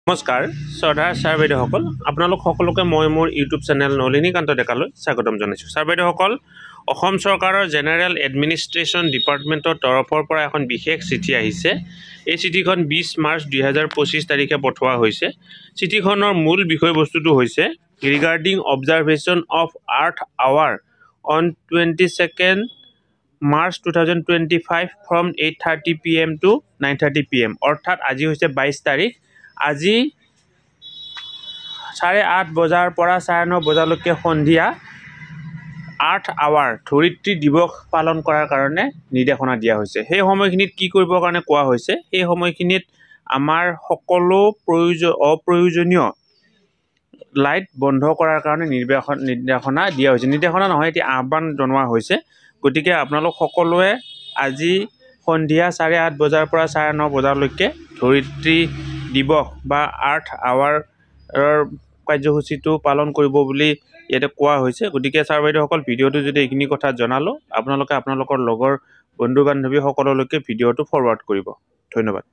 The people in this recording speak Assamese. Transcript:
নমস্কাৰ শ্ৰদ্ধাৰ ছাৰ বাইদেউসকল, আপোনালোক সকলোকে মই মোৰ ইউটিউব চেনেল নলিনীকান্ত ডেকালৈ স্বাগতম জনাইছোঁ। ছাৰ বাইদেউসকল, অসম চৰকাৰৰ জেনেৰেল এডমিনিষ্ট্ৰেশ্যন ডিপাৰ্টমেণ্টৰ তৰফৰ পৰা এখন বিশেষ চিঠি আহিছে। এই চিঠিখন 20 মাৰ্চ 2025 তাৰিখে পঠোৱা হৈছে। চিঠিখনৰ মূল বিষয়বস্তুটো হৈছে regarding observation of Earth Hour on 22 March 2025 from 8:30 PM to 9:30 PM, অৰ্থাৎ আজি হৈছে 22 তাৰিখ। আজি 8:30 বজাৰ পৰা 9:30 বজালৈকে সন্ধিয়া আৰ্থ আৱাৰ ধৰিত্ৰী দিৱস পালন কৰাৰ কাৰণে নিৰ্দেশনা দিয়া হৈছে। সেই সময়খিনিত কি কৰিবৰ কাৰণে কোৱা হৈছে, সেই সময়খিনিত আমাৰ সকলো অপ্ৰয়োজনীয় লাইট বন্ধ কৰাৰ কাৰণে নিৰ্দেশনা দিয়া হৈছে। নিৰ্দেশনা নহয়, এতিয়া আহ্বান জনোৱা হৈছে। গতিকে আপোনালোক সকলোৱে আজি সন্ধিয়া 8:30 বজাৰ পৰা 9:30 বজালৈকে ধৰিত্ৰী দিৱস বা আৰ্থ আৱাৰৰ কাৰ্যসূচীটো পালন কৰিব বুলি ইয়াতে কোৱা হৈছে। গতিকে ছাৰ বাইদেউসকল, ভিডিঅ'টো যদি এইখিনি কথা জনালোঁ, আপোনালোকে আপোনালোকৰ লগৰ বন্ধু বান্ধৱীসকললৈকে ভিডিঅ'টো ফৰৱাৰ্ড কৰিব। ধন্যবাদ।